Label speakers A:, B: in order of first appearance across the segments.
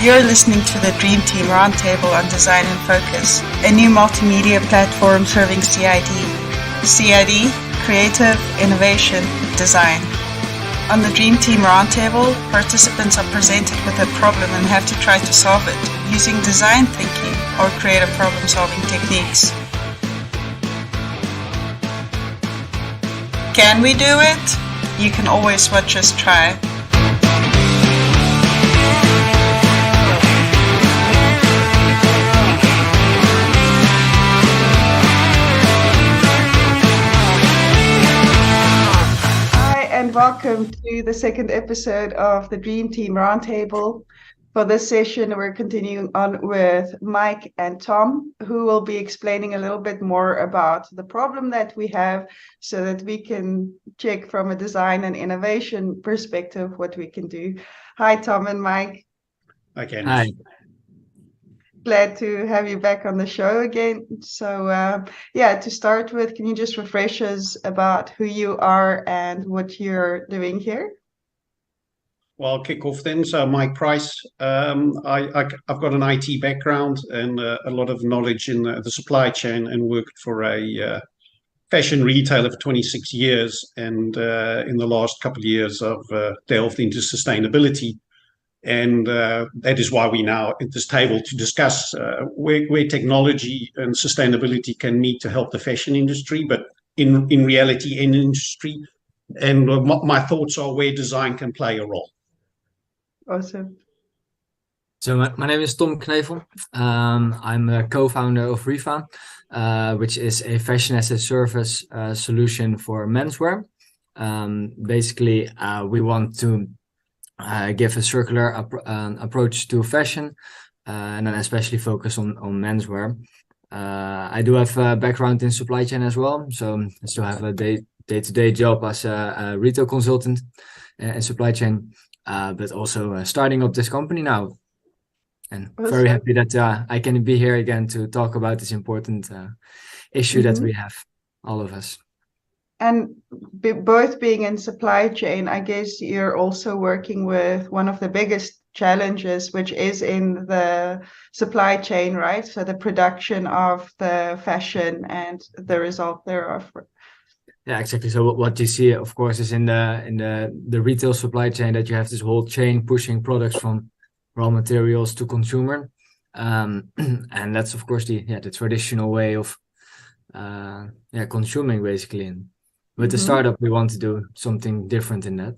A: You're listening to the Dream Team Roundtable on Design in Focus, a new multimedia platform serving CID. CID, Creative, Innovation, Design. On the Dream Team Roundtable, participants are presented with a problem and have to try to solve it using design thinking or creative problem-solving techniques. Can we do it? You can always watch us try. And welcome to the second episode of the Dream Team Roundtable. For this session, we're continuing on with Mike and Tom, who will be explaining a little bit more about the problem that we have so that we can check from a design and innovation perspective what we can do. Hi, Tom and Mike.
B: Hi, Candice.
C: Hi.
A: Glad to have you back on the show again. So, to start with, can you just refresh us about who you are and what you're doing here?
B: Well, I'll kick off then. So, Mike Price. I've got an IT background and a lot of knowledge in the supply chain, and worked for a fashion retailer for 26 years. And in the last couple of years, I've delved into sustainability. And that is why we're now at this table to discuss where technology and sustainability can meet to help the fashion industry, but in reality, in industry. And my thoughts are where design can play a role.
A: Awesome.
C: So my name is Tom Kneefel. I'm a co-founder of Rifa, which is a fashion as a service solution for menswear. Basically, we want to give a circular approach to fashion, and then especially focus on menswear. I do have a background in supply chain as well, so I still have a day-to-day job as a retail consultant in supply chain, but also starting up this company now. And very happy that I can be here again to talk about this important issue that we have, all of us.
A: And both being in supply chain, I guess you're also working with one of the biggest challenges, which is in the supply chain, right? So the production of the fashion and the result thereof.
C: Yeah, exactly. So what you see, of course, is in the retail supply chain that you have this whole chain pushing products from raw materials to consumer, and that's of course the traditional way of consuming, basically. And with the startup, we want to do something different in that.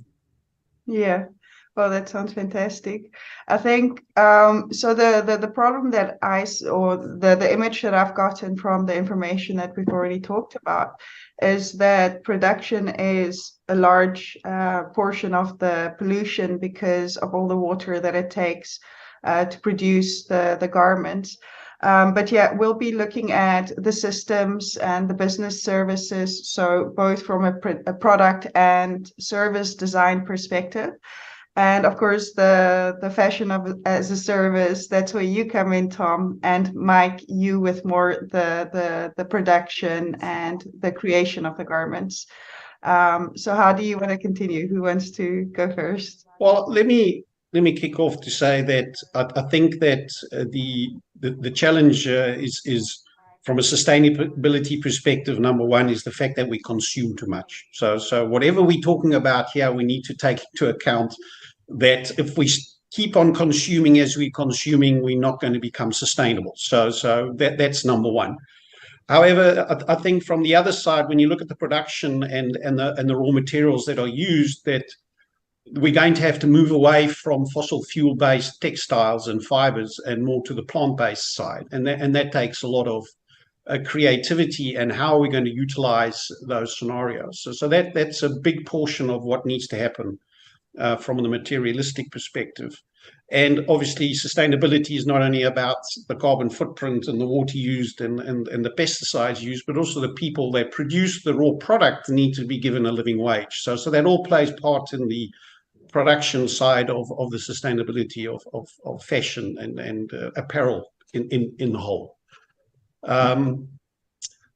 C: Yeah,
A: well, that sounds fantastic. I think so. The problem that I or the image that I've gotten from the information that we've already talked about is that production is a large portion of the pollution because of all the water that it takes to produce the garments. But yeah, we'll be looking at the systems and the business services, so both from a product and service design perspective. And of course, the fashion as a service, that's where you come in, Tom, and Mike, you with more the production and the creation of the garments. So how do you want to continue? Who wants to go first?
B: Well, let me kick off to say that I think that the challenge is from a sustainability perspective. Number one is the fact that we consume too much. So whatever we're talking about here, we need to take into account that if we keep on consuming as we're consuming, we're not going to become sustainable. So that's number one. However, I think from the other side, when you look at the production and the raw materials that are used, that we're going to have to move away from fossil fuel-based textiles and fibers and more to the plant-based side. And that takes a lot of creativity and how are we going to utilize those scenarios. So that's a big portion of what needs to happen from the materialistic perspective. And obviously, sustainability is not only about the carbon footprint and the water used and the pesticides used, but also the people that produce the raw product need to be given a living wage. So that all plays part in the production side of the sustainability of fashion and apparel in the whole.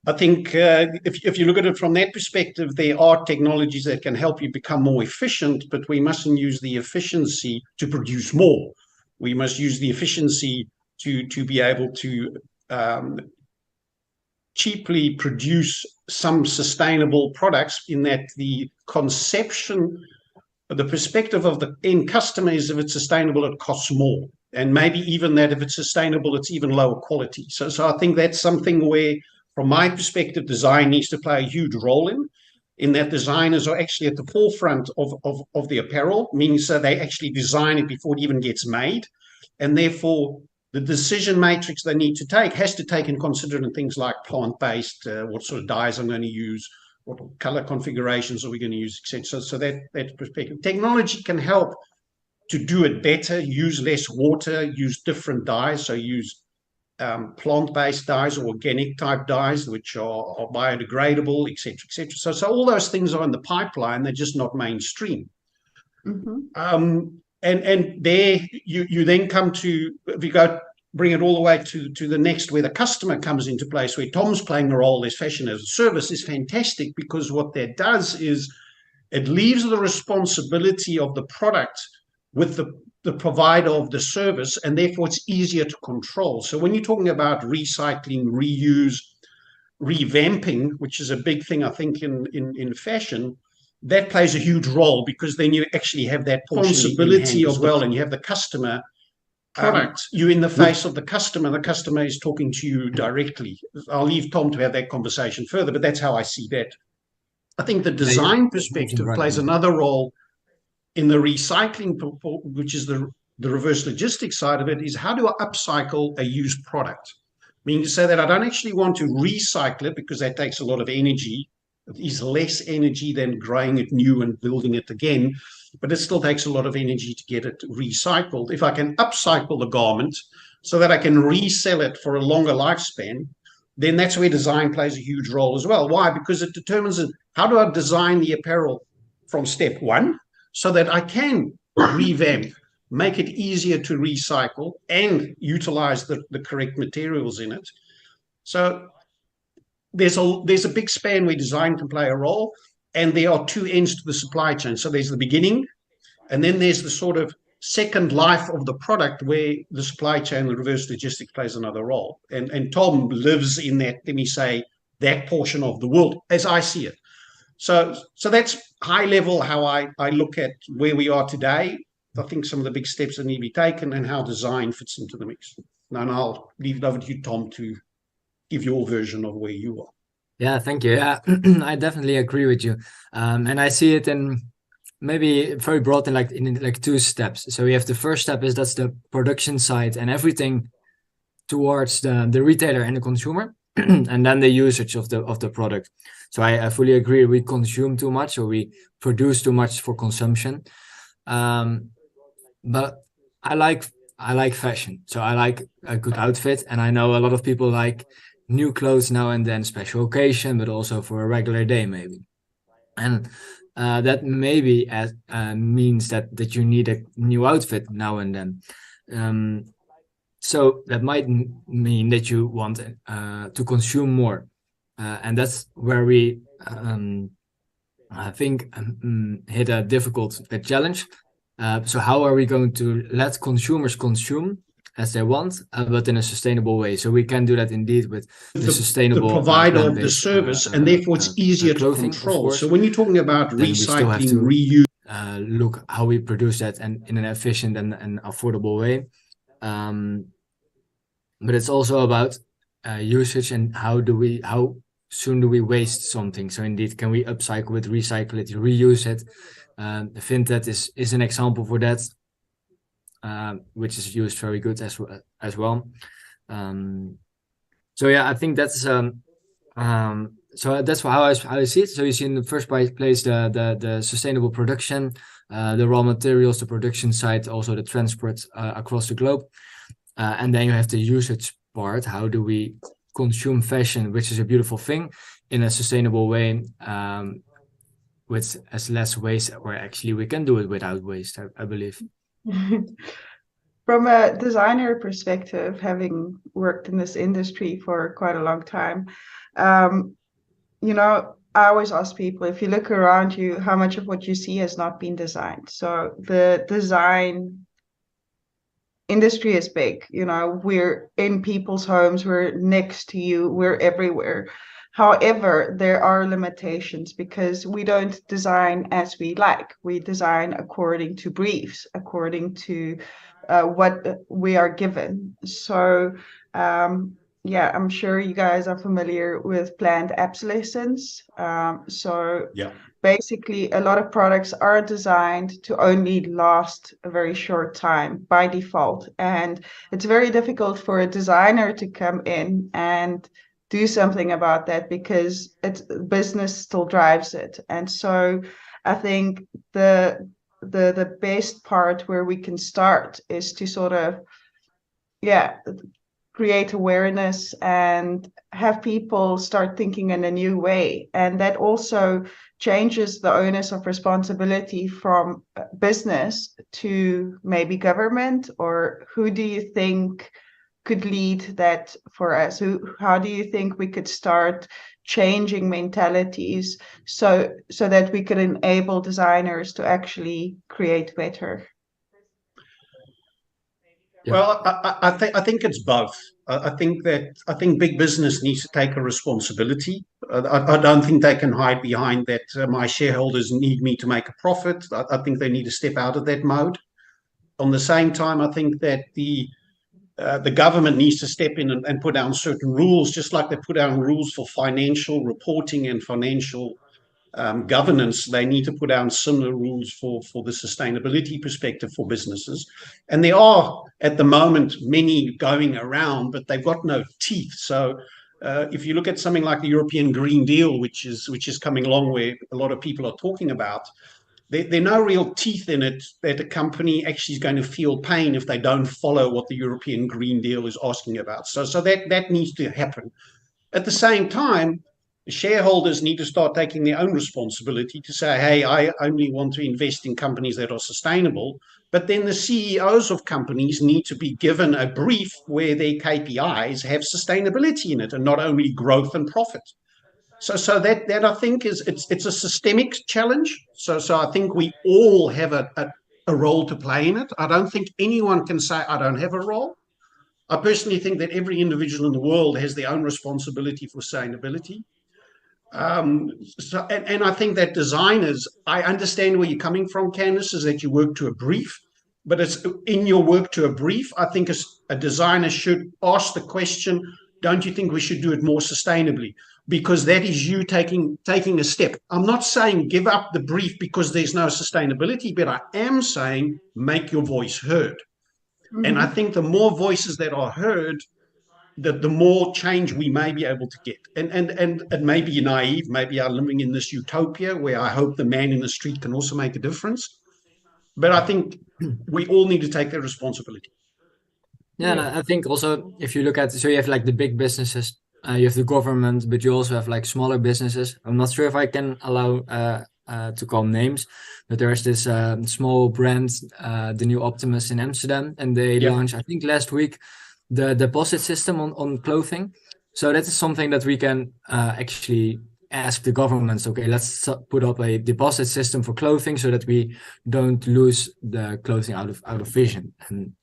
B: I think if you look at it from that perspective, there are technologies that can help you become more efficient, but we mustn't use the efficiency to produce more. We must use the efficiency to be able to cheaply produce some sustainable products, in that the conception, the perspective of the end customer is, if it's sustainable, it costs more. And maybe even that if it's sustainable, it's even lower quality. So I think that's something where, from my perspective, design needs to play a huge role in that designers are actually at the forefront of the apparel, meaning so they actually design it before it even gets made. And therefore, the decision matrix they need to take has to take in consideration things like plant-based, what sort of dyes I'm going to use, what color configurations are we going to use, etc. So that perspective. Technology can help to do it better, use less water, use different dyes, so use plant-based dyes or organic type dyes, which are biodegradable, etc., etc. So all those things are in the pipeline. They're just not mainstream. And there you then come to, if you go bring it all the way to the next, where the customer comes into place, where Tom's playing a role as fashion as a service, is fantastic, because what that does is it leaves the responsibility of the product with the provider of the service, and therefore it's easier to control. So when you're talking about recycling, reuse, revamping, which is a big thing, I think, in fashion, that plays a huge role, because then you actually have that responsibility as well, and you have the customer product. You're in the face of the customer is talking to you directly. I'll leave Tom to have that conversation further, but that's how I see that. I think the design perspective plays another role in the recycling, which is the reverse logistics side of it, is how do I upcycle a used product? Meaning to say that I don't actually want to recycle it, because that takes a lot of energy. It is less energy than growing it new and building it again, but it still takes a lot of energy to get it recycled. If I can upcycle the garment so that I can resell it for a longer lifespan, then that's where design plays a huge role as well. Why? Because it determines how do I design the apparel from step one, so that I can revamp, make it easier to recycle, and utilize the correct materials in it. So there's a big span where design can play a role, and there are two ends to the supply chain. So there's the beginning, and then there's the sort of second life of the product, where the supply chain, the reverse logistics, plays another role. And Tom lives in that, let me say, that portion of the world, as I see it. So that's high level how I look at where we are today. I think some of the big steps that need to be taken, and how design fits into the mix. And I'll leave it over to you, Tom, to give your version of where you are.
C: Yeah, thank you. Yeah, I definitely agree with you. And I see it in maybe very broad, in like two steps. So we have the first step, that's the production side and everything towards the retailer and the consumer, and then the usage of the product. So I fully agree. We consume too much, or we produce too much for consumption. But I like fashion. So I like a good outfit, and I know a lot of people like new clothes now and then, special occasion, but also for a regular day maybe. And that maybe means that you need a new outfit now and then. So that might mean that you want to consume more. And that's where we, I think, hit a difficult challenge. So how are we going to let consumers consume as they want, but in a sustainable way? So we can do that indeed with the sustainable,
B: the provider of the service, and therefore it's easier to control. So when you're talking about recycling, reuse,
C: look how we produce that, and in an efficient and affordable way. But it's also about usage, and how soon do we waste something? So indeed, can we upcycle it, recycle it, reuse it? Vinted is an example for that. Which is used very good as well. So yeah, I think that's so that's how I see it. So you see in the first place the sustainable production, the raw materials, the production side, also the transport across the globe, and then you have the usage part. How do we consume fashion, which is a beautiful thing, in a sustainable way, with as less waste, or actually we can do it without waste, I believe.
A: From a designer perspective, having worked in this industry for quite a long time, I always ask people, if you look around you, how much of what you see has not been designed? So the design industry is big. You know, we're in people's homes, we're next to you, we're everywhere. However, there are limitations because we don't design as we like. We design according to briefs, according to what we are given. So, yeah, I'm sure you guys are familiar with planned obsolescence. So
B: Yeah.
A: basically, a lot of products are designed to only last a very short time by default. And it's very difficult for a designer to come in and do something about that because it's business still drives it. And so I think the best part where we can start is to sort of, yeah, create awareness and have people start thinking in a new way. And that also changes the onus of responsibility from business to maybe government, or who do you think could lead that for us? How do you think we could start changing mentalities so that we could enable designers to actually create better?
B: Well, I think it's both. I think big business needs to take a responsibility. I don't think they can hide behind that my shareholders need me to make a profit. I think they need to step out of that mode. On the same time, I think that the government needs to step in and put down certain rules, just like they put down rules for financial reporting and financial governance. They need to put down similar rules for the sustainability perspective for businesses. And there are, at the moment, many going around, but they've got no teeth. So if you look at something like the European Green Deal, which is coming along, where a lot of people are talking about, there are no real teeth in it that a company actually is going to feel pain if they don't follow what the European Green Deal is asking about. So that needs to happen. At the same time, the shareholders need to start taking their own responsibility to say, hey, I only want to invest in companies that are sustainable. But then the CEOs of companies need to be given a brief where their KPIs have sustainability in it and not only growth and profit. So that I think it's a systemic challenge. So I think we all have a role to play in it. I don't think anyone can say I don't have a role. I personally think that every individual in the world has their own responsibility for sustainability. And I think that designers, I understand where you're coming from, Candice, is that you work to a brief, but it's in your work to a brief. I think a designer should ask the question, don't you think we should do it more sustainably? Because that is you taking a step. I'm not saying give up the brief because there's no sustainability, but I am saying make your voice heard. Mm-hmm. And I think the more voices that are heard, the more change we may be able to get. And it may be naive, maybe I'm living in this utopia where I hope the man in the street can also make a difference. But I think we all need to take that responsibility.
C: Yeah, and I think also if you look at, so you have like the big businesses, you have the government, but you also have like smaller businesses. I'm not sure if I can allow to call names, but there's this small brand, the New Optimus in Amsterdam, and they launched, I think last week, the deposit system on clothing. So that is something that we can actually ask the governments, okay, let's put up a deposit system for clothing so that we don't lose the clothing out of vision. And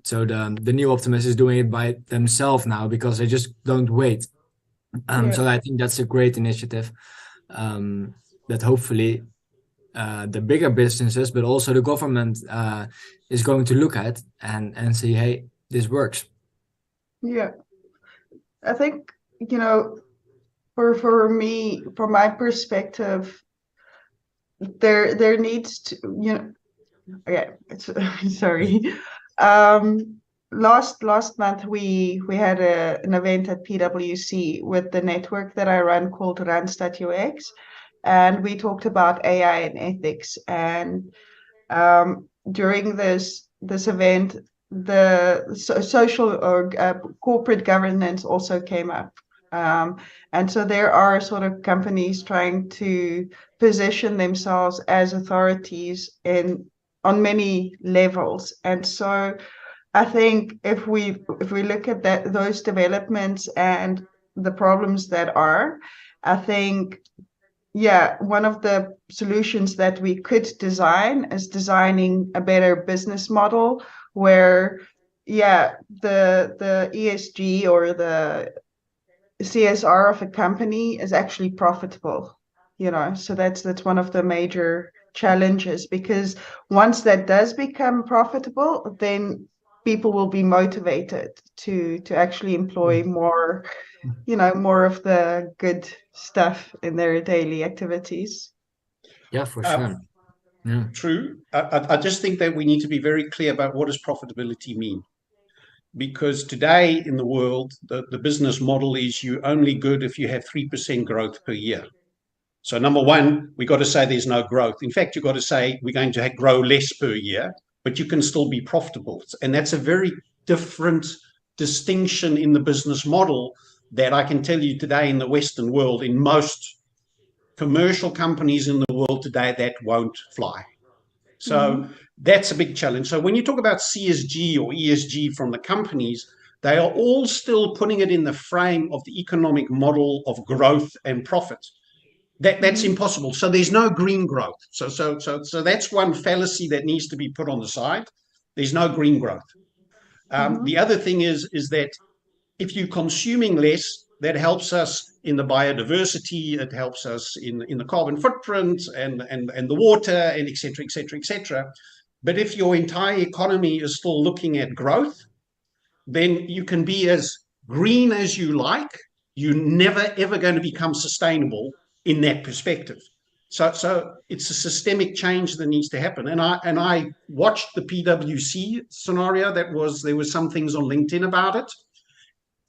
C: so the New Optimus is doing it by themselves now because they just don't wait. So I think that's a great initiative that hopefully the bigger businesses, but also the government is going to look at and say, hey, this works.
A: Yeah, I think, you know, for me, from my perspective, there needs to, you know, okay, sorry. Last month we had an event at PwC with the network that I run called Randstad.UX, and we talked about AI and ethics. And during this event, the social or corporate governance also came up. And so there are sort of companies trying to position themselves as authorities on many levels. And so I think if we look at those developments and the problems that are, I think, yeah, one of the solutions that we could design is designing a better business model where yeah, the ESG or the CSR of a company is actually profitable, so that's one of the major challenges, because once that does become profitable, then people will be motivated to actually employ more, more of the good stuff in their daily activities.
C: Yeah, for
B: Uh,
C: sure. Yeah.
B: True. I just think that we need to be very clear about what does profitability mean. Because today in the world, the business model is you only good if you have 3% growth per year. So number one, we got to say there's no growth. In fact, you've got to say we're going to grow less per year, but you can still be profitable. And that's a very different distinction in the business model that I can tell you today in the Western world, in most commercial companies in the world today, that won't fly. So that's a big challenge. So when you talk about CSG or ESG from the companies, they are all still putting it in the frame of the economic model of growth and profit. That's impossible. So there's no green growth. So that's one fallacy that needs to be put on the side. There's no green growth. The other thing is that if you're consuming less, that helps us in the biodiversity, it helps us in the carbon footprint and the water and et cetera, et cetera, et cetera. But if your entire economy is still looking at growth, then you can be as green as you like. You're never, ever going to become sustainable in that perspective. So it's a systemic change that needs to happen. And I watched the PwC scenario. There was some things on LinkedIn about it.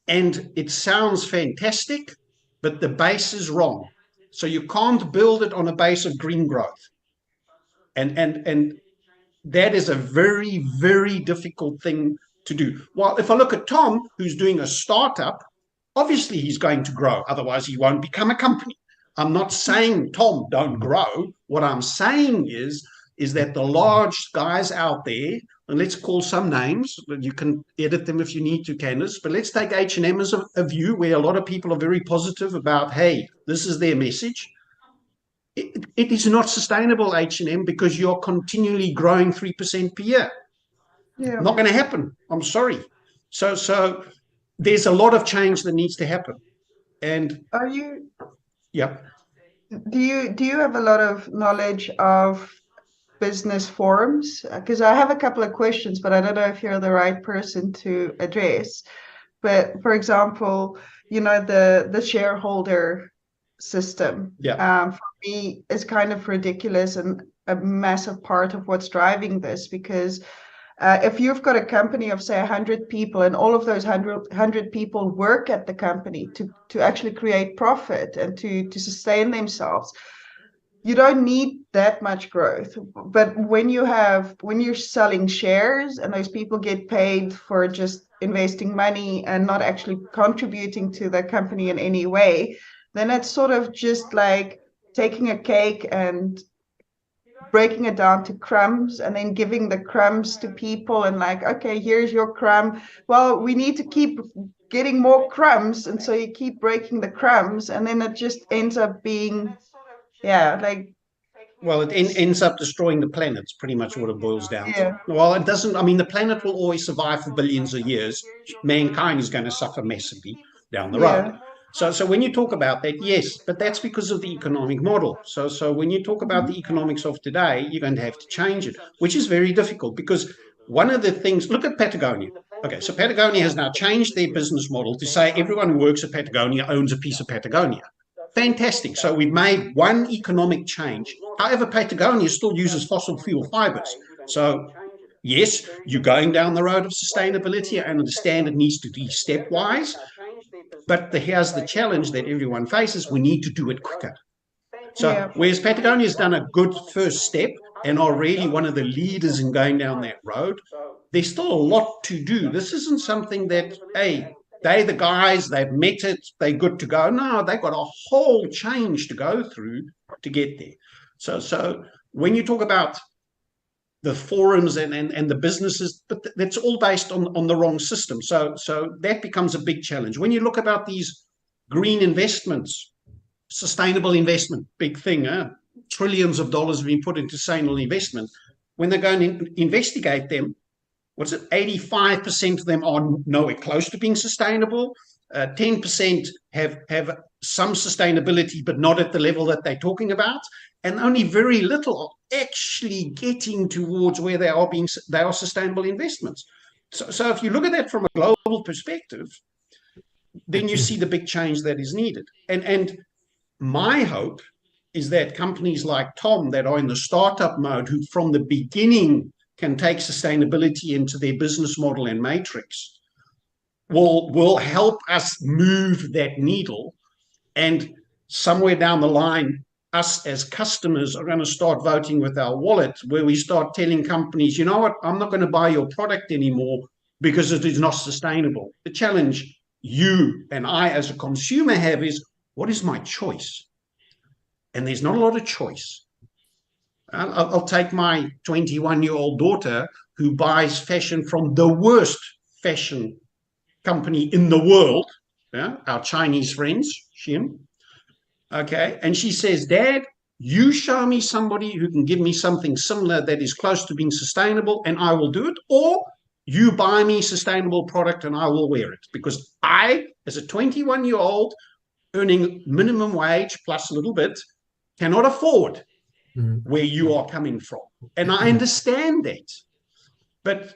B: And it sounds fantastic, but the base is wrong. So you can't build it on a base of green growth. And that is a very, very difficult thing to do. Well, if I look at Tom, who's doing a startup, obviously he's going to grow. Otherwise, he won't become a company. I'm not saying, Tom, don't grow. What I'm saying is that the large guys out there, and let's call some names, you can edit them if you need to, Candice, but let's take H&M as a view where a lot of people are very positive about, hey, this is their message. It is not sustainable, H&M, because you're continually growing 3% per year.
A: Yeah.
B: Not going to happen. I'm sorry. So there's a lot of change that needs to happen. And
A: Are you?
B: Yeah.
A: Do you have a lot of knowledge of business forums? Because I have a couple of questions, but I don't know if you're the right person to address. But for example, the shareholder system,
B: Yeah.
A: for me is kind of ridiculous and a massive part of what's driving this, because if you've got a company of say 100 people and all of those 100 people work at the company to actually create profit and to sustain themselves, you don't need that much growth. But when you're selling shares and those people get paid for just investing money and not actually contributing to the company in any way, then it's sort of just like taking a cake and breaking it down to crumbs and then giving the crumbs to people and like, okay, here's your crumb. Well, we need to keep getting more crumbs. And so you keep breaking the crumbs, and then it just ends up being, yeah, like.
B: Well, it ends up destroying the planet. It's pretty much what it boils down to.
A: Yeah.
B: Well, it doesn't. I mean, the planet will always survive for billions of years. Mankind is going to suffer massively down the road.
A: Yeah.
B: So when you talk about that, yes, but that's because of the economic model. So when you talk about the economics of today, you're going to have to change it, which is very difficult, because one of the things, look at Patagonia. Okay, so Patagonia has now changed their business model to say everyone who works at Patagonia owns a piece of Patagonia. Fantastic. So we've made one economic change. However, Patagonia still uses fossil fuel fibers. So yes, you're going down the road of sustainability. I understand it needs to be stepwise, but here's the challenge that everyone faces. We need to do it quicker. So whereas Patagonia has done a good first step and are really one of the leaders in going down that road, there's still a lot to do. This isn't something that, hey, they're the guys, they've met it, they're good to go. No, they've got a whole change to go through to get there. So when you talk about the forums and the businesses, but that's all based on the wrong system. So that becomes a big challenge. When you look about these green investments, sustainable investment, big thing, trillions of dollars have been put into sustainable investment. When they go and investigate them, what's it, 85% of them are nowhere close to being sustainable. 10% have some sustainability, but not at the level that they're talking about. And only very little are actually getting towards where they are sustainable investments. So if you look at that from a global perspective, then you see the big change that is needed. And my hope is that companies like Tom that are in the startup mode, who from the beginning can take sustainability into their business model and matrix, will help us move that needle. And somewhere down the line, us as customers are going to start voting with our wallet, where we start telling companies, you know what, I'm not going to buy your product anymore because it is not sustainable. The challenge you and I as a consumer have is, what is my choice? And there's not a lot of choice. I'll take my 21-year-old daughter who buys fashion from the worst fashion company in the world, our Chinese friends, Shim. Okay, and she says, Dad, you show me somebody who can give me something similar that is close to being sustainable, and I will do it, or you buy me sustainable product and I will wear it, because I, as a 21-year-old earning minimum wage plus a little bit, cannot afford where you are coming from. And I understand that. But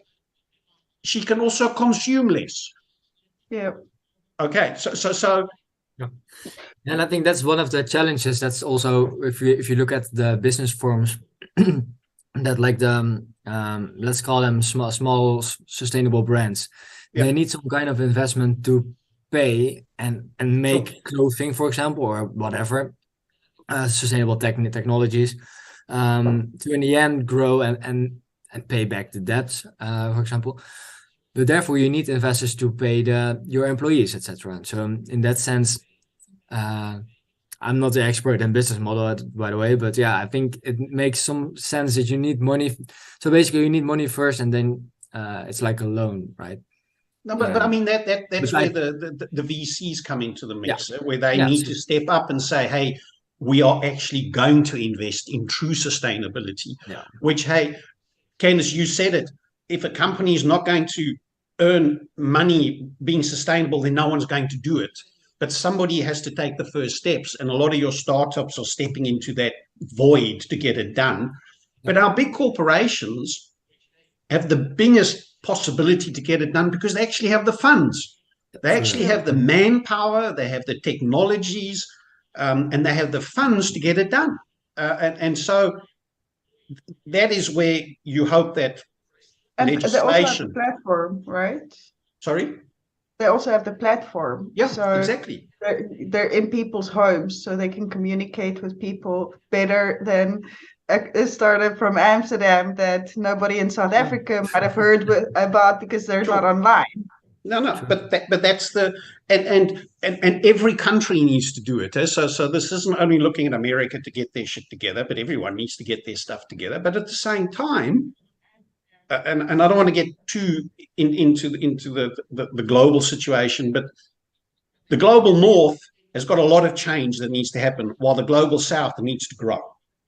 B: she can also consume less.
A: Yeah.
B: Okay. So
C: yeah. And I think that's one of the challenges. That's also, if you look at the business forms, that like the let's call them small sustainable brands, they need some kind of investment to pay and make clothing, for example, or whatever, sustainable technologies, to in the end grow and pay back the debts, for example. But therefore, you need investors to pay your employees, etc. So in that sense, I'm not the expert in business model, by the way, but yeah, I think it makes some sense that you need money. So basically, you need money first, and then it's like a loan, right?
B: No, but I mean that's where the VCs come into the mix, where they need to step up and say, hey, we are actually going to invest in true sustainability. Which, hey, Candice, you said it. If a company is not going to earn money being sustainable, then no one's going to do it. But somebody has to take the first steps, and a lot of your startups are stepping into that void to get it done. But our big corporations have the biggest possibility to get it done because they actually have the funds. They actually have the manpower, they have the technologies, and they have the funds to get it done. And so that is where you hope that legislation...
A: They also have the platform, right?
B: Sorry?
A: They also have the platform.
B: Yeah,
A: so
B: exactly.
A: They're in people's homes, so they can communicate with people better than a startup from Amsterdam that nobody in South Africa might have heard about because they're not online.
B: No, but that's the and every country needs to do it. So this isn't only looking at America to get their shit together, but everyone needs to get their stuff together. But at the same time, and I don't want to get too into the global situation, but the global north has got a lot of change that needs to happen, while the global south needs to grow,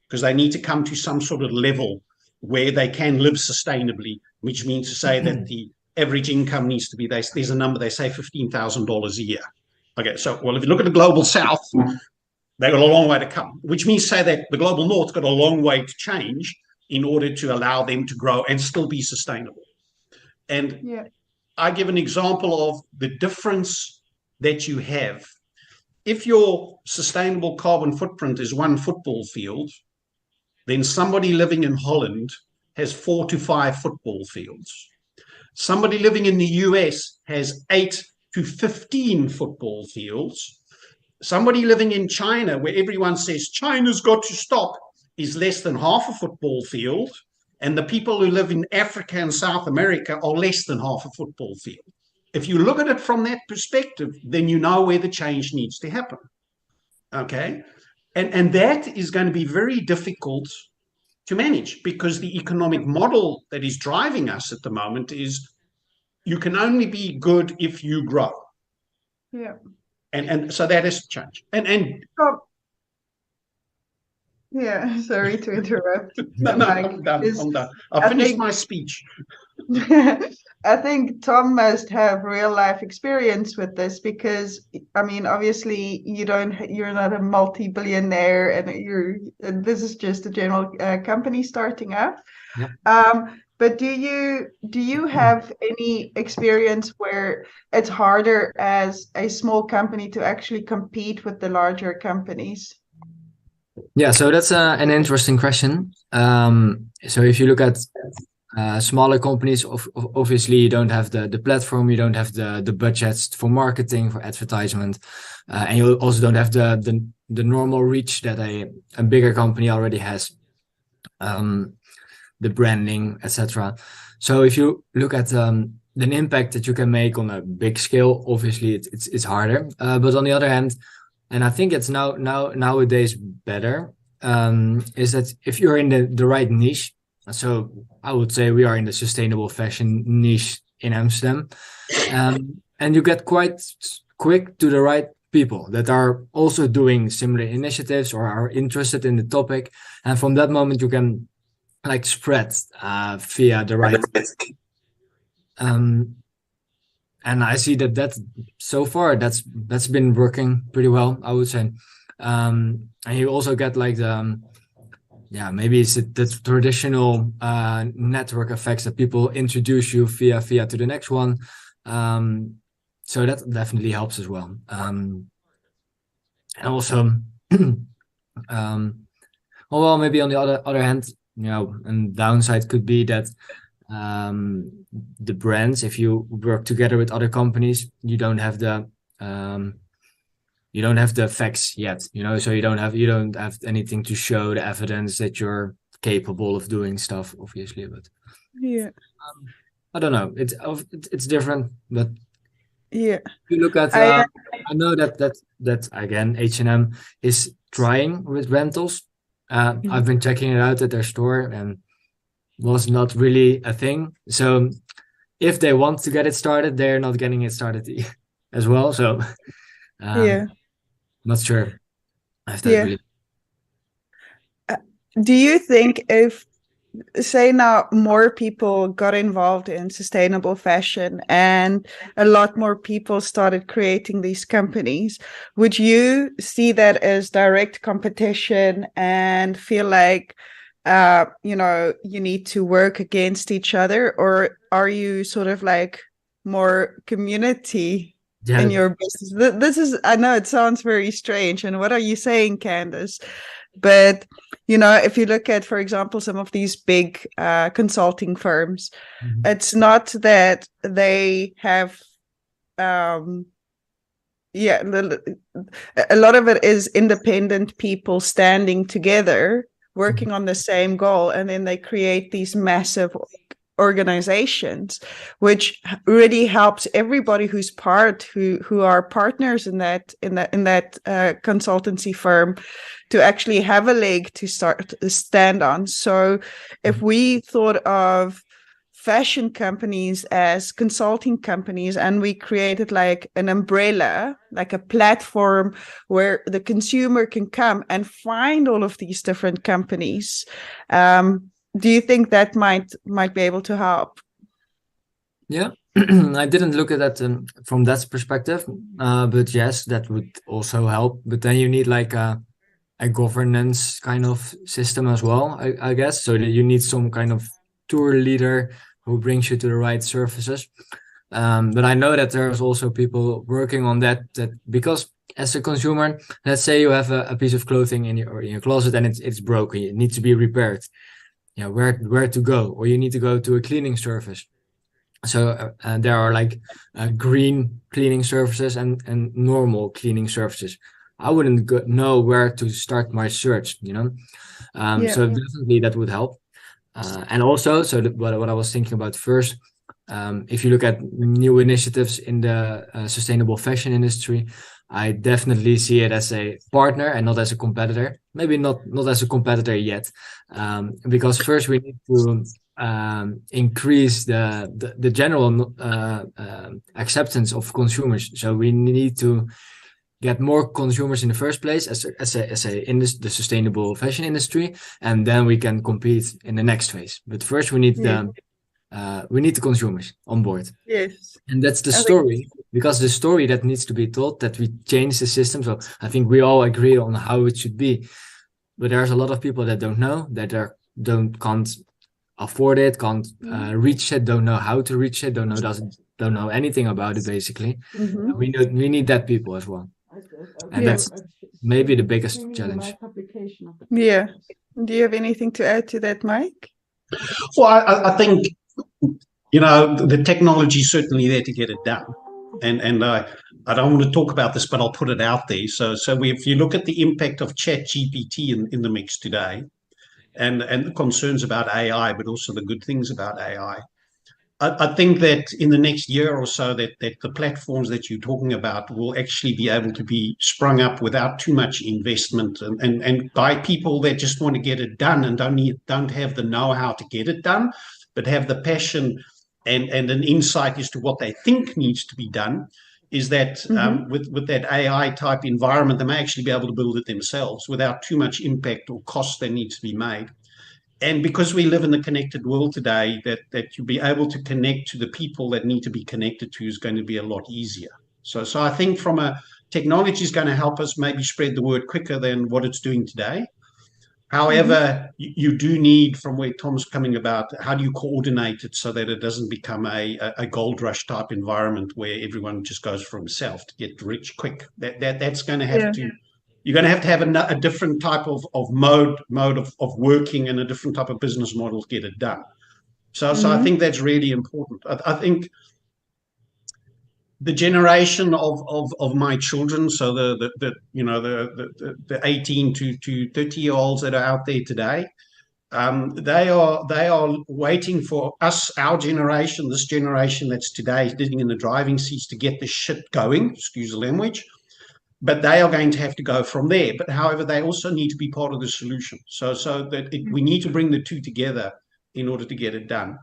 B: because they need to come to some sort of level where they can live sustainably, which means to say that the average income needs to be, there's a number, they say $15,000 a year. Okay, so, well, if you look at the global south, they've got a long way to come, which means to say that the global north's got a long way to change in order to allow them to grow and still be sustainable. And I give an example of the difference that you have. If your sustainable carbon footprint is 1 football field, then somebody living in Holland has 4 to 5 football fields. Somebody living in the US has 8 to 15 football fields. Somebody living in China, where everyone says China's got to stop, is less than half a football field. And the people who live in Africa and South America are less than half a football field. If you look at it from that perspective, then you know where the change needs to happen. Okay? And that is going to be very difficult to manage, because the economic model that is driving us at the moment is you can only be good if you grow.
A: Yeah.
B: And so that has to change.
A: Yeah, sorry to interrupt.
B: No,
A: Mike,
B: I'm done.
A: is-
B: I'm done.
A: I
B: I finished
A: think-
B: my speech.
A: I think Tom must have real life experience with this because, I mean, obviously you're not a multi-billionaire and this is just a general company starting up.
C: Yep.
A: But do you have any experience where it's harder as a small company to actually compete with the larger companies?
C: Yeah, so that's an interesting question. So if you look at smaller companies, obviously you don't have the platform, you don't have the budgets for marketing, for advertisement, and you also don't have the normal reach that a bigger company already has, the branding, etc. So if you look at the impact that you can make on a big scale, obviously it's harder. But on the other hand, and I think it's nowadays better, is that if you're in the right niche. So I would say we are in the sustainable fashion niche in Amsterdam, and you get quite quick to the right people that are also doing similar initiatives or are interested in the topic, and from that moment you can like spread via the right. And I see that so far that's been working pretty well, I would say. And you also get like the maybe it's the traditional network effects that people introduce you via to the next one. So that definitely helps as well. And also, well, maybe on the other hand, and downside could be that the brands, if you work together with other companies, you don't have the facts yet, so you don't have anything to show the evidence that you're capable of doing stuff, obviously. But
A: Yeah.
C: I don't know, it's different, but
A: Yeah.
C: if you look at I know that again H&M is trying with rentals. I've been checking it out at their store and was not really a thing. So if they want to get it started, they're not getting it started as well. So not sure if that really.
A: Do you think if, say now, more people got involved in sustainable fashion and a lot more people started creating these companies, would you see that as direct competition and feel like you need to work against each other, or are you sort of like more community in your business? This is, I know it sounds very strange, and what are you saying, Candice? But if you look at, for example, some of these big consulting firms, it's not that they have a lot of it is independent people standing together working on the same goal, and then they create these massive organizations, which really helps everybody who's who are partners in that consultancy firm to actually have a leg to stand on. So if we thought of fashion companies as consulting companies, and we created like an umbrella, like a platform where the consumer can come and find all of these different companies, do you think that might be able to help?
C: Yeah, I didn't look at that from that perspective, but yes, that would also help. But then you need like a governance kind of system as well, I guess, so that you need some kind of tour leader who brings you to the right services. But I know that there's also people working on that because as a consumer, let's say you have a piece of clothing in your closet and it's broken, it needs to be repaired. Where to go, or you need to go to a cleaning service. So there are like green cleaning services and normal cleaning services. I wouldn't know where to start my search, So definitely that would help. And also, so what I was thinking about first, if you look at new initiatives in the sustainable fashion industry, I definitely see it as a partner and not as a competitor. Maybe not as a competitor yet, because first we need to increase the general acceptance of consumers. So we need to get more consumers in the first place as the sustainable fashion industry, and then we can compete in the next phase. But first we need the consumers on board.
A: Yes.
C: And that's the story, because the story that needs to be told, that we change the system. So I think we all agree on how it should be, but there's a lot of people that don't know, that can't afford it, can't reach it, don't know how to reach it, don't know anything about it, basically. We need that people as well. And that's maybe the biggest challenge.
A: Yeah. Do you have anything to add to that, Mike?
B: Well, I think, the technology is certainly there to get it done. And I don't want to talk about this, but I'll put it out there. So if you look at the impact of ChatGPT in the mix today, and the concerns about AI, but also the good things about AI, I think that in the next year or so that the platforms that you're talking about will actually be able to be sprung up without too much investment, and by people that just want to get it done and don't have the know-how to get it done, but have the passion and an insight as to what they think needs to be done. Is that with that AI type environment, they may actually be able to build it themselves without too much impact or cost that needs to be made. And because we live in the connected world today, that you'll be able to connect to the people that need to be connected to is going to be a lot easier. So I think from a technology is going to help us maybe spread the word quicker than what it's doing today. However, you do need, from where Tom's coming about, how do you coordinate it so that it doesn't become a gold rush type environment where everyone just goes for himself to get rich quick. That's going to have to. You're going to have a different type of mode of working and a different type of business model to get it done. So I think that's really important. I think the generation of my children, so the 18 to 30-year-olds that are out there today, they are waiting for us, our generation, this generation that's today sitting in the driving seats, to get this shit going. Excuse the language. But they are going to have to go from there. But however, they also need to be part of the solution. So that we need to bring the two together in order to get it done.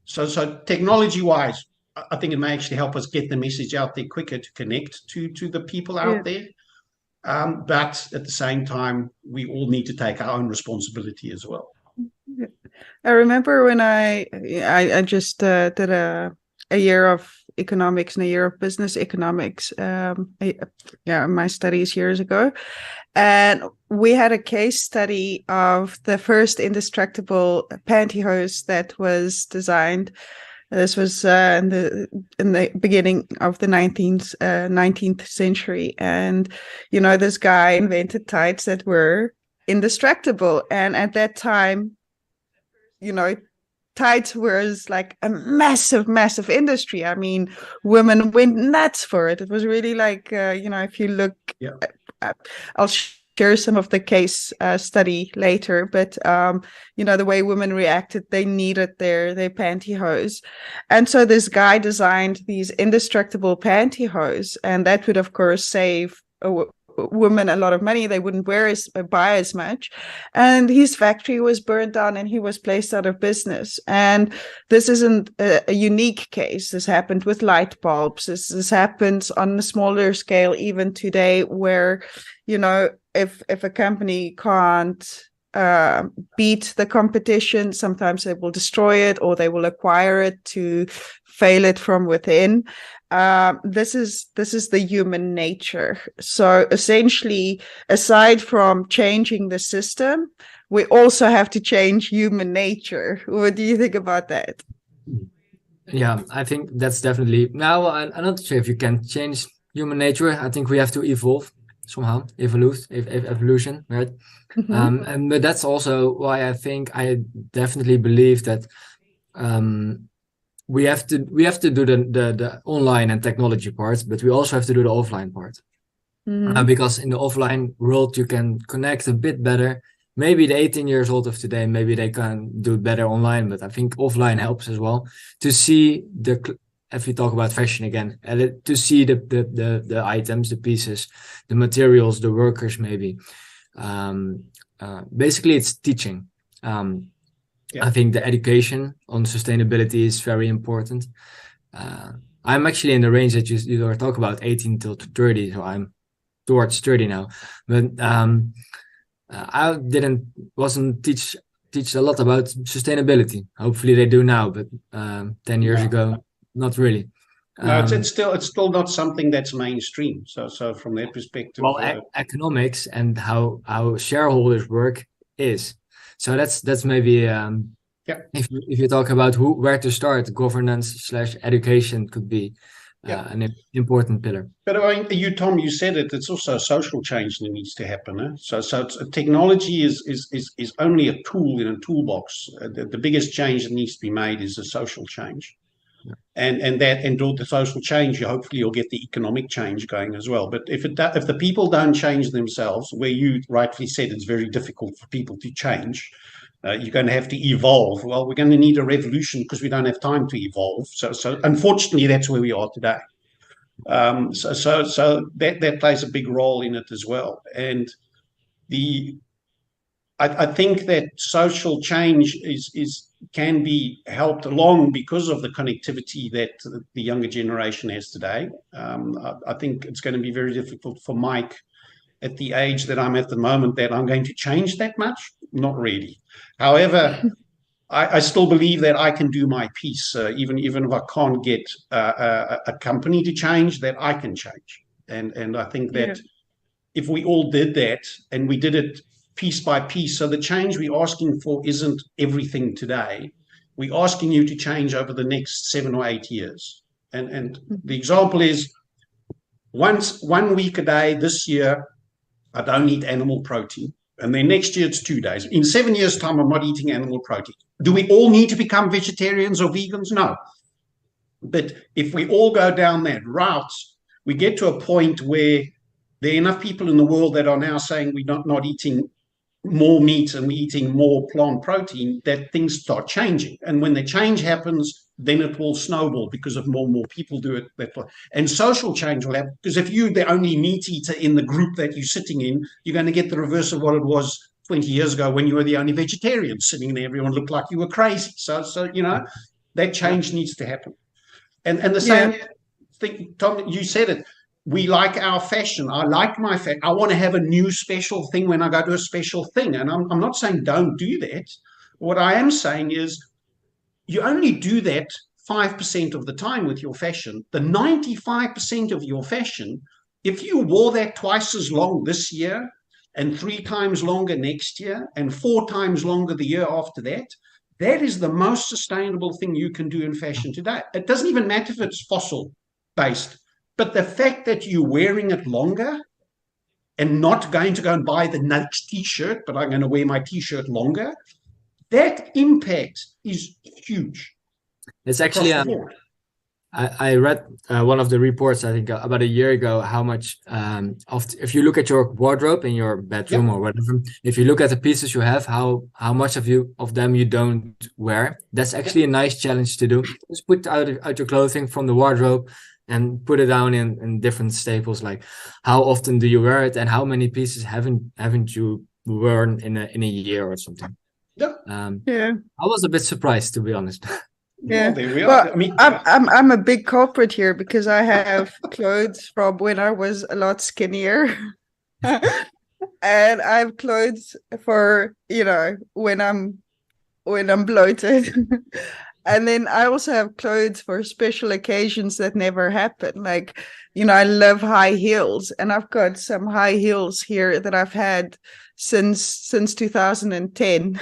B: So technology-wise, I think it may actually help us get the message out there quicker to connect to the people out there. But at the same time, we all need to take our own responsibility as well.
A: I remember when I just did a year of economics and a year of business economics, my studies years ago, and we had a case study of the first indestructible pantyhose that was designed. This was in the beginning of the 19th century, and this guy invented tights that were indestructible, and at that time, tights was like a massive industry. I mean, women went nuts for it. It was really like, if you look, I'll share some of the case study later, but, the way women reacted, they needed their pantyhose. And so this guy designed these indestructible pantyhose, and that would, of course, save women a lot of money. They wouldn't buy as much, and his factory was burned down and he was placed out of business. And this isn't a unique case. This happened with light bulbs. This happens on a smaller scale even today, where if a company can't beat the competition, sometimes they will destroy it or they will acquire it to fail it from within. This is the human nature. So essentially, aside from changing the system, we also have to change human nature. What do you think about that?
C: Yeah, I think that's definitely. Now, I'm not sure if you can change human nature. I think we have to evolve somehow, evolution, right? But that's also why I definitely believe that we have to do the online and technology part, but we also have to do the offline part. Because in the offline world, you can connect a bit better. Maybe the 18 years old of today, maybe they can do better online, but I think offline helps as well to see if we talk about fashion again, to see the items, the pieces, the materials, the workers, maybe. Basically, it's teaching. I think the education on sustainability is very important. I'm actually in the range that you were talking about, 18 till 30. So I'm towards 30 now. But I wasn't teach a lot about sustainability. Hopefully they do now, but 10 years ago, not really.
B: No, it's still not something that's mainstream. So from that perspective,
C: well, economics and how shareholders work is. So that's maybe if you talk about where to start, governance/education could be an important pillar.
B: But I mean, Tom, you said it. It's also a social change that needs to happen. So technology is only a tool in a toolbox. The biggest change that needs to be made is a social change. And the social change, hopefully you'll get the economic change going as well. But if the people don't change themselves, where you rightfully said it's very difficult for people to change, you're going to have to evolve. Well, we're going to need a revolution because we don't have time to evolve. So unfortunately, that's where we are today. So that plays a big role in it as well. And I think that social change can be helped along because of the connectivity that the younger generation has today. I think it's going to be very difficult for Mike at the age that I'm at the moment that I'm going to change that much. Not really. However, I still believe that I can do my piece, even if I can't get a company to change, that I can change. And I think that if we all did that and we did it piece by piece. So the change we're asking for isn't everything today. We're asking you to change over the next 7 or 8 years. And the example is 1 week a day this year, I don't eat animal protein. And then next year it's 2 days. In 7 years' time, I'm not eating animal protein. Do we all need to become vegetarians or vegans? No. But if we all go down that route, we get to a point where there are enough people in the world that are now saying we're not eating more meat and we're eating more plant protein, that things start changing. And when the change happens, then it will snowball because of more and more people do it. And social change will happen because if you're the only meat eater in the group that you're sitting in, you're going to get the reverse of what it was 20 years ago when you were the only vegetarian sitting there. Everyone looked like you were crazy. So that change needs to happen. And the same thing, Tom, you said it. We like our fashion. I like my fashion. I want to have a new special thing when I go to a special thing. And I'm not saying don't do that. What I am saying is you only do that 5% of the time with your fashion. The 95% of your fashion, if you wore that twice as long this year and 3 times longer next year and 4 times longer the year after that, that is the most sustainable thing you can do in fashion today. It doesn't even matter if it's fossil based. But the fact that you're wearing it longer and not going to go and buy the next T-shirt, but I'm going to wear my T-shirt longer, that impact is huge.
C: It's actually, I read one of the reports, I think about a year ago, how much, if you look at your wardrobe in your bedroom or whatever, if you look at the pieces you have, how much of them you don't wear. That's actually a nice challenge to do. Just put out your clothing from the wardrobe and put it down in different staples, like how often do you wear it and how many pieces haven't you worn in a year or something. I was a bit surprised, to be honest.
A: Yeah, well, I mean, I'm a big culprit here because I have clothes from when I was a lot skinnier, and I have clothes for when I'm bloated. And then I also have clothes for special occasions that never happen. Like, I love high heels, and I've got some high heels here that I've had since 2010.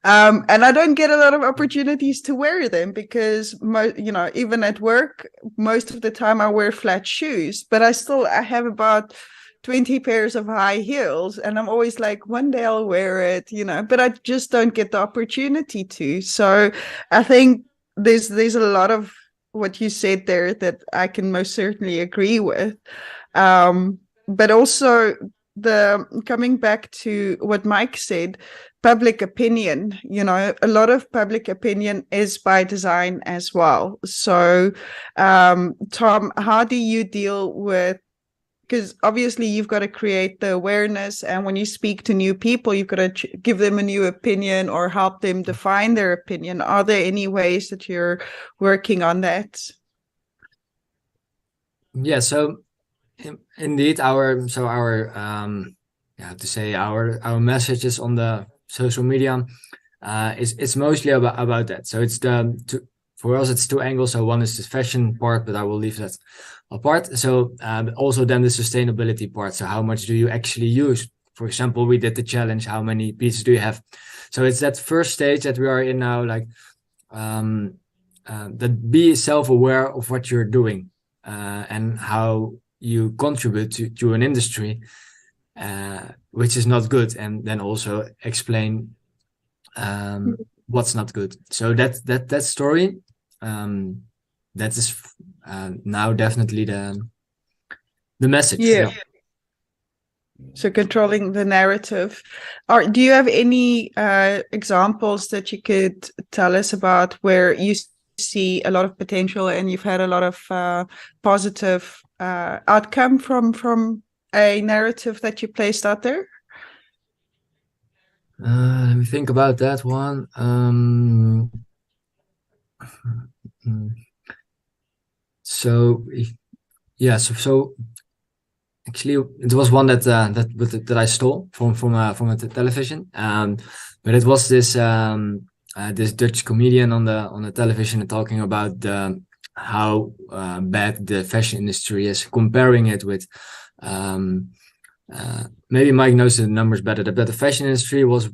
A: And I don't get a lot of opportunities to wear them because, even at work, most of the time I wear flat shoes, but I have about 20 pairs of high heels, and I'm always like, one day I'll wear it, but I just don't get the opportunity to. So I think there's a lot of what you said there that I can most certainly agree with. But also coming back to what Mike said, public opinion, a lot of public opinion is by design as well. So Tom, how do you deal with, because obviously you've got to create the awareness, and when you speak to new people, you've got to give them a new opinion or help them define their opinion. Are there any ways that you're working on that?
C: Yeah, so indeed, our messages on the social media it's mostly about that. So it's for us it's two angles. So one is the fashion part, but I will leave that apart. So also then the sustainability part. So how much do you actually use? For example, we did the challenge. How many pieces do you have? So it's that first stage that we are in now, like that be self-aware of what you're doing and how you contribute to an industry which is not good, and then also explain what's not good. So that story that is now definitely the message.
A: Yeah. So controlling the narrative. Do you have any examples that you could tell us about where you see a lot of potential and you've had a lot of positive outcome from a narrative that you placed out there?
C: Let me think about that one. So actually, it was one that I stole from a television. But it was this this Dutch comedian on the television talking about how bad the fashion industry is, comparing it with maybe Mike knows the numbers better, but the fashion industry was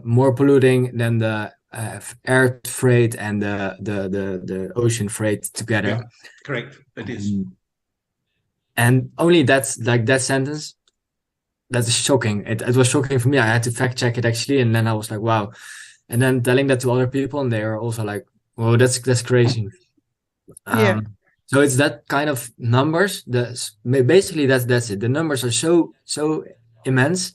C: more polluting than the air freight and the ocean freight together.
B: Yeah, correct. It is.
C: And only that's like that sentence, that is shocking. It was shocking for me. I had to fact check it actually, and then I was like, wow. And then telling that to other people, and they are also like, "Whoa, that's crazy."
A: Yeah.
C: So it's that kind of numbers. Basically that's it. The numbers are so immense.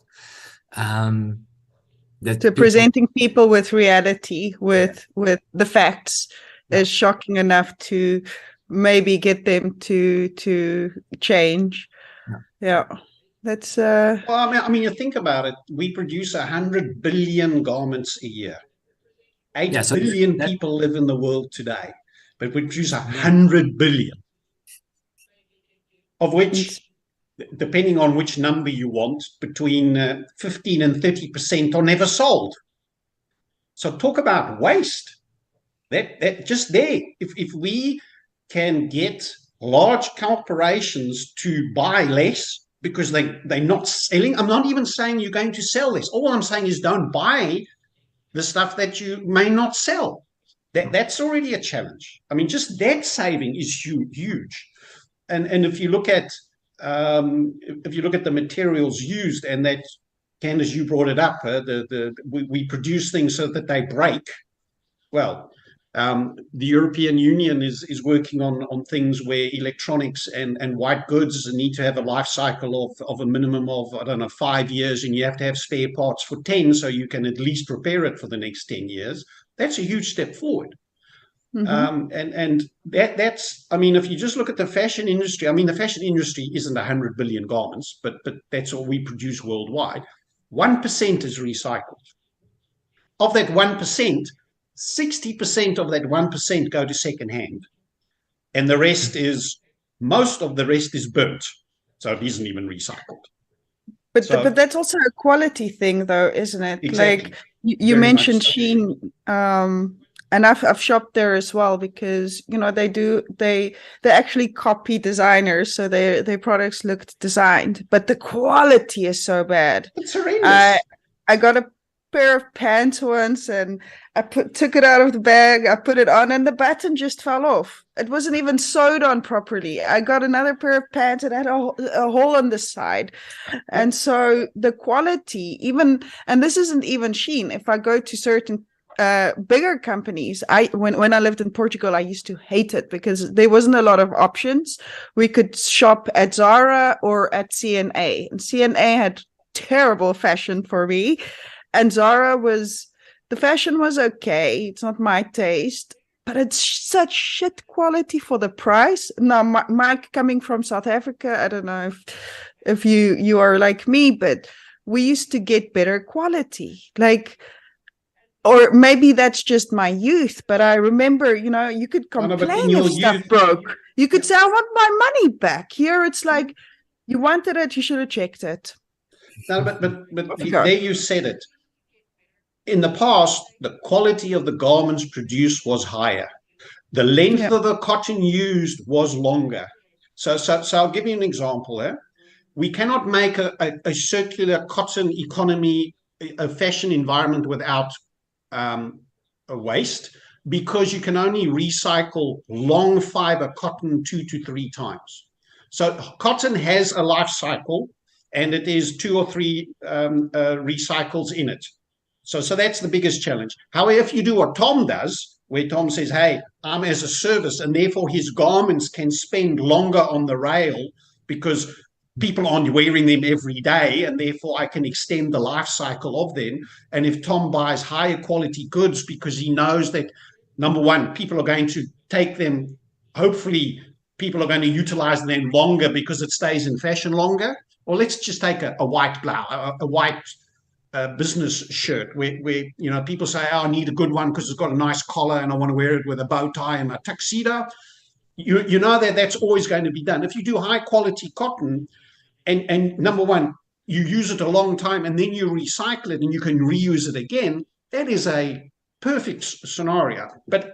C: That
A: so presenting people with reality, with the facts, is shocking enough to maybe get them to change. Yeah. That's
B: well, I mean, you think about it. We produce 100 billion garments a year. 8 billion people live in the world today, but we produce 100 billion, of which, depending on which number you want, between 15 and 30% are never sold. So talk about waste. That just there. If we can get large corporations to buy less because they're not selling, I'm not even saying you're going to sell less. All I'm saying is don't buy the stuff that you may not sell. That's already a challenge. I mean, just that saving is huge. And if you look at the materials used, and that, Candice, you brought it up, we produce things so that they break. Well, the European Union is working on things where electronics and white goods need to have a life cycle of a minimum of, I don't know, 5 years, and you have to have spare parts for 10, so you can at least repair it for the next 10 years. That's a huge step forward. Mm-hmm. And that's, I mean, if you just look at the fashion industry, I mean, the fashion industry isn't 100 billion garments, but that's all we produce worldwide. 1% is recycled. Of that 1%, 60% of that 1% go to secondhand, and the rest is, most of the rest is burnt, so it isn't even recycled.
A: But that's also a quality thing, though, isn't it?
B: Exactly.
A: Like you mentioned Shein, and I've shopped there as well, because they actually copy designers, so their products looked designed, but the quality is so bad.
B: It's horrendous.
A: I got a pair of pants once, and I took it out of the bag, I put it on, and the button just fell off. It wasn't even sewed on properly. I got another pair of pants, it had a hole on the side. And so the quality, and this isn't even Shein. If I go to certain bigger companies, when I lived in Portugal, I used to hate it because there wasn't a lot of options. We could shop at Zara or at C&A, and C&A had terrible fashion for me. And Zara the fashion was okay. It's not my taste, but it's such shit quality for the price. Now, Mike, coming from South Africa, I don't know if you are like me, but we used to get better quality. Like, or maybe that's just my youth, but I remember, you could complain if stuff broke.
D: You could say, I want my money back. Here it's like, you wanted it, you should have checked it.
B: No, but there you said it. In the past, the quality of the garments produced was higher. The length of the cotton used was longer. So I'll give you an example. We cannot make a circular cotton economy, a fashion environment without a waste, because you can only recycle long fiber cotton 2 to 3 times. So cotton has a life cycle, and it is 2 or 3 recycles in it. So that's the biggest challenge. However, if you do what Tom does, where Tom says, hey, I'm as a service, and therefore his garments can spend longer on the rail because people aren't wearing them every day, and therefore I can extend the life cycle of them. And if Tom buys higher quality goods because he knows that, number one, people are going to take them, hopefully people are going to utilize them longer because it stays in fashion longer. Or let's just take a white blouse, a white business shirt where people say, oh, I need a good one because it's got a nice collar and I want to wear it with a bow tie and a tuxedo. You know that's always going to be done. If you do high quality cotton and number one, you use it a long time and then you recycle it and you can reuse it again, that is a perfect scenario. But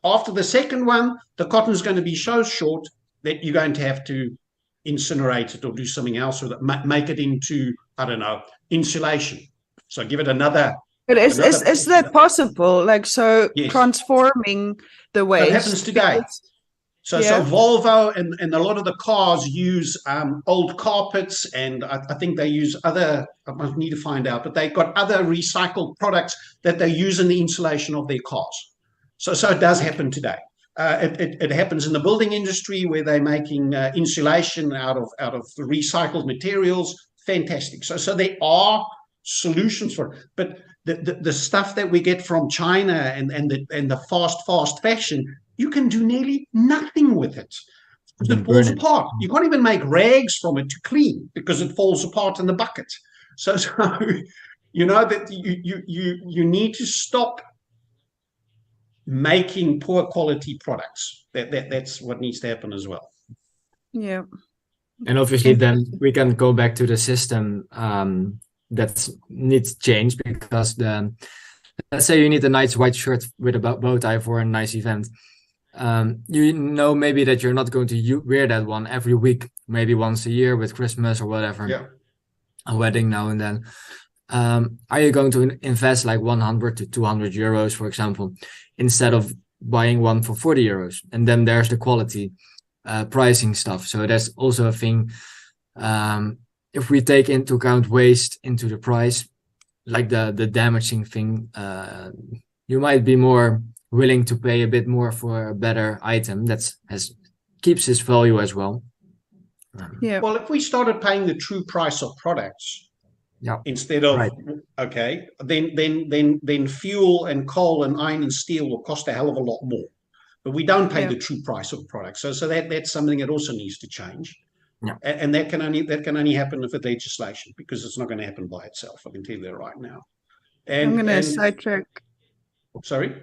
B: after the second one, the cotton is going to be so short that you're going to have to incinerate it or do something else with it, make it into, I don't know, insulation. So give it another.
D: But is that possible? Like, so yes. Transforming the waste.
B: That happens today. So Volvo and a lot of the cars use old carpets, and I think they use other, I must need to find out, but they've got other recycled products that they use in the insulation of their cars. So it does happen today. It happens in the building industry where they're making insulation out of recycled materials. Fantastic. So there are solutions for it. But the stuff that we get from China and the fast fashion, you can do nearly nothing with it because it falls apart. You can't even make rags from it to clean because it falls apart in the bucket. So you know that you need to stop making poor quality products. That's what needs to happen as well.
D: Yeah.
C: And obviously then we can go back to the system that needs change, because let's say you need a nice white shirt with a bow tie for a nice event. You know maybe that you're not going to wear that one every week, maybe once a year with Christmas or whatever.
B: Yeah.
C: A wedding now and then. Are you going to invest like 100 to 200 euros, for example, instead of buying one for 40 euros? And then there's the quality pricing stuff. So that's also a thing. If we take into account waste into the price, like the damaging thing, you might be more willing to pay a bit more for a better item that keeps its value as well.
D: Yeah.
B: Well, if we started paying the true price of products, instead of then fuel and coal and iron and steel will cost a hell of a lot more. But we don't pay the true price of products. So that's something that also needs to change.
C: Yeah.
B: And that can only happen with legislation, because it's not going to happen by itself. I can tell you that right now. And
D: I'm going to sidetrack. Sorry.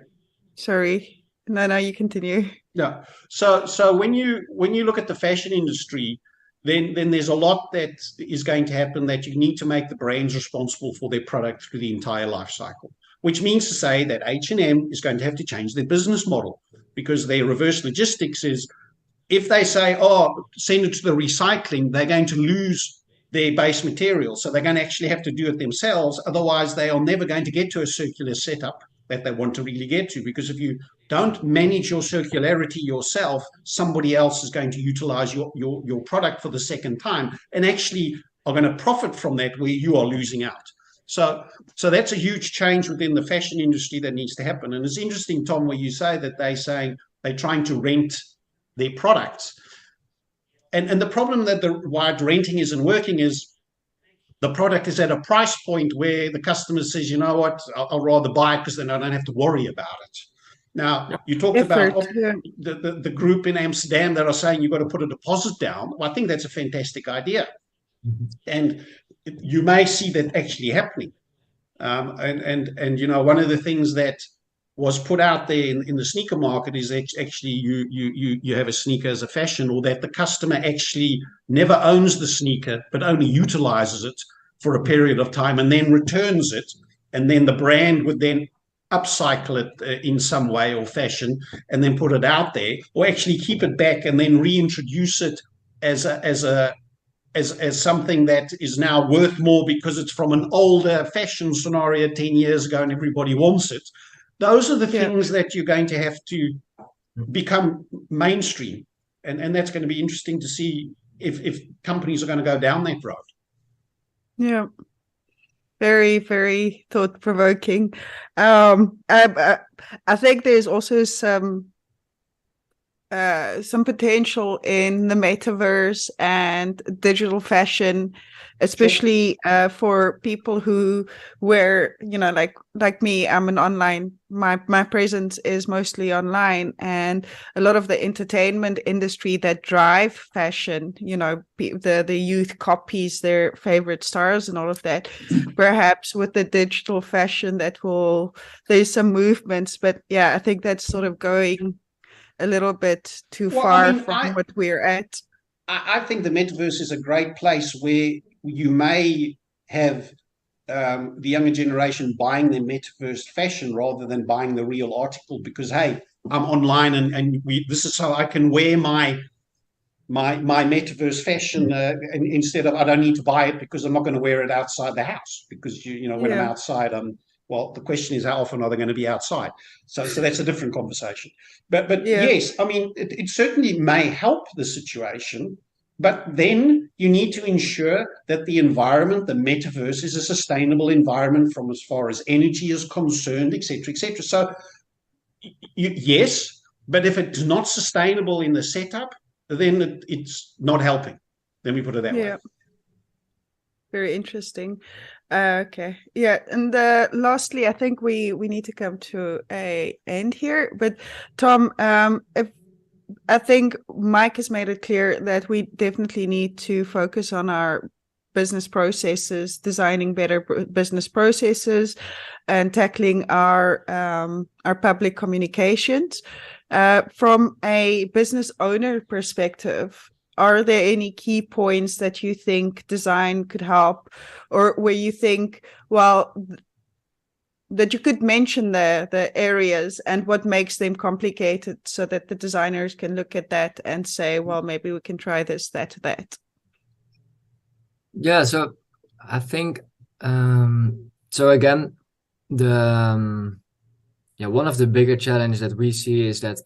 D: No, you continue.
B: Yeah. So when you look at the fashion industry, then there's a lot that is going to happen, that you need to make the brands responsible for their product through the entire life cycle, which means to say that H&M is going to have to change their business model, because their reverse logistics is, if they say, oh, send it to the recycling, they're going to lose their base material. So they're going to actually have to do it themselves. Otherwise, they are never going to get to a circular setup that they want to really get to, because if you don't manage your circularity yourself, somebody else is going to utilize your product for the second time and actually are going to profit from that, where you are losing out. So that's a huge change within the fashion industry that needs to happen. And it's interesting, Tom, where you say that they're trying to rent their products. And the problem that why renting isn't working is the product is at a price point where the customer says, you know what, I'll rather buy it because then I don't have to worry about it. Now, you talked about the group in Amsterdam that are saying you've got to put a deposit down. Well, I think that's a fantastic idea. Mm-hmm. And you may see that actually happening. And you know, one of the things that was put out there in the sneaker market is actually you have a sneaker as a fashion, or that the customer actually never owns the sneaker but only utilizes it for a period of time and then returns it, and then the brand would then upcycle it in some way or fashion and then put it out there, or actually keep it back and then reintroduce it as something that is now worth more because it's from an older fashion scenario 10 years ago and everybody wants it. Those are the things that you're going to have to become mainstream. And that's going to be interesting to see if companies are going to go down that road.
D: Yeah. Very, very thought-provoking. I think there's also some potential in the metaverse and digital fashion, especially for people who wear, like me, I'm an online, my presence is mostly online, and a lot of the entertainment industry that drive fashion, the youth copies their favorite stars and all of that. Perhaps with the digital fashion there's some movements, but yeah, I think that's sort of going a little bit too far from what we're at.
B: I think the metaverse is a great place where you may have the younger generation buying their metaverse fashion rather than buying the real article, because, hey, I'm online and this is how I can wear my metaverse fashion instead of, I don't need to buy it because I'm not going to wear it outside the house, because when I'm outside, well, the question is, how often are they going to be outside? So that's a different conversation. But yes, I mean, it certainly may help the situation, but then you need to ensure that the environment, the metaverse, is a sustainable environment from as far as energy is concerned, et cetera, et cetera. So yes, but if it's not sustainable in the setup, then it's not helping. Let me put it that way.
D: Very interesting. Okay. Yeah. And lastly, I think we need to come to an end here. But Tom, I think Mike has made it clear that we definitely need to focus on our business processes, designing better business processes, and tackling our public communications. From a business owner perspective, are there any key points that you think design could help, or where you think, that you could mention the areas and what makes them complicated, so that the designers can look at that and say, well, maybe we can try this, that.
C: Yeah, so I think, so again, one of the bigger challenges that we see is that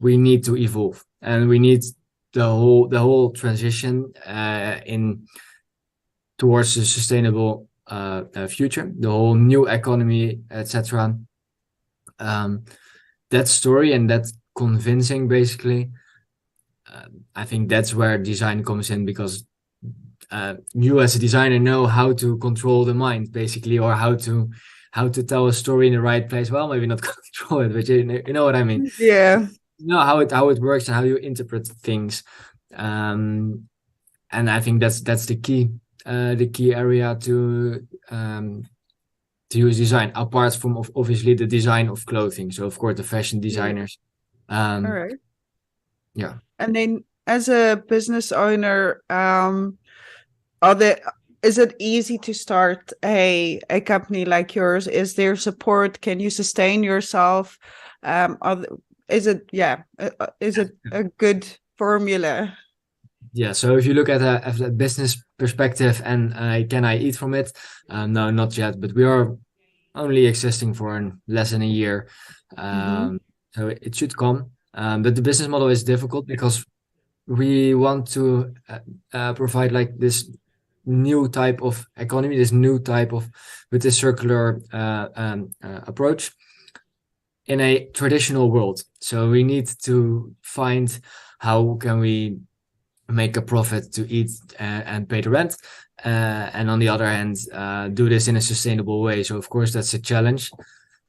C: we need to evolve, and we need the whole transition towards a sustainable future, the whole new economy, etc. That story and that convincing, basically, I think that's where design comes in, because you as a designer know how to control the mind, basically, or how to tell a story in the right place. Well, maybe not control it, but you know what I mean.
D: Yeah.
C: You know how it works and how you interpret things. And I think that's the key area to use design, apart from obviously the design of clothing. So of course the fashion designers.
D: All right.
C: Yeah.
D: And then as a business owner, is it easy to start a company like yours? Is there support? Can you sustain yourself? Is it a good formula?
C: Yeah, so if you look at a business perspective and can I eat from it? No, not yet, but we are only existing for less than a year. So it should come. But the business model is difficult because we want to provide like this new type of economy, with this circular approach in a traditional world. So we need to find how can we make a profit to eat and pay the rent, and on the other hand do this in a sustainable way. So of course that's a challenge,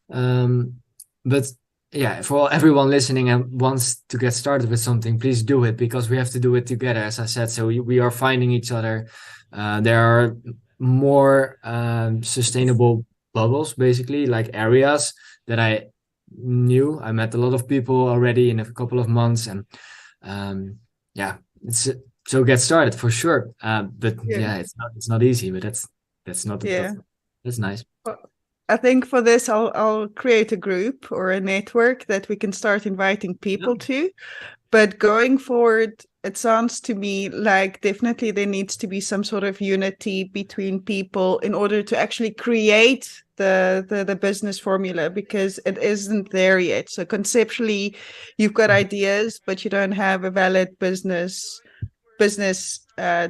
C: but yeah, for everyone listening and wants to get started with something, please do it, because we have to do it together, as I said. So we are finding each other. There are more sustainable bubbles, basically, like areas that I knew. I met a lot of people already in a couple of months, and yeah, so get started for sure. But yeah, it's not easy, but that's not that's nice.
D: I think for this, I'll create a group or a network that we can start inviting people to. But going forward, it sounds to me like definitely there needs to be some sort of unity between people in order to actually create the business formula, because it isn't there yet. So conceptually, you've got ideas, but you don't have a valid business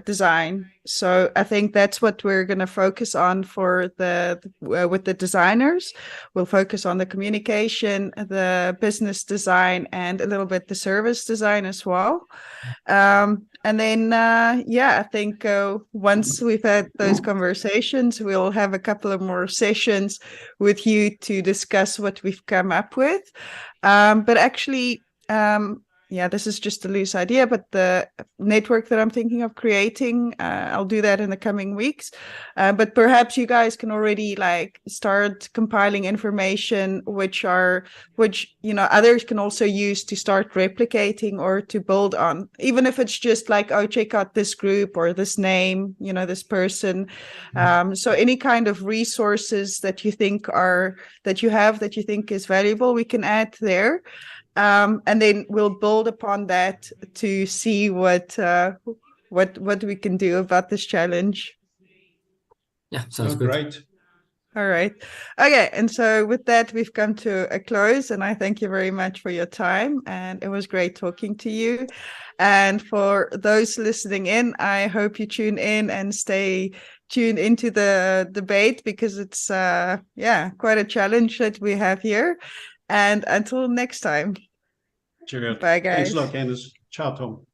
D: design. So I think that's what we're going to focus on for with the designers. We'll focus on the communication, the business design, and a little bit the service design as well. And then, I think once we've had those conversations, we'll have a couple of more sessions with you to discuss what we've come up with. But actually, this is just a loose idea, but the network that I'm thinking of creating, I'll do that in the coming weeks. But perhaps you guys can already start compiling information, which others can also use to start replicating or to build on, even if it's just check out this group or this name, this person. So any kind of resources that you think that you think is valuable, we can add there. And then we'll build upon that to see what we can do about this challenge.
C: Yeah, sounds good.
B: Great.
D: All right. Okay. And so with that, we've come to a close, and I thank you very much for your time. And it was great talking to you. And for those listening in, I hope you tune in and stay tuned into the debate, because it's quite a challenge that we have here. And until next time.
B: Cheerio.
D: Bye, guys.
B: Thanks a lot, Candice. Ciao, Tom.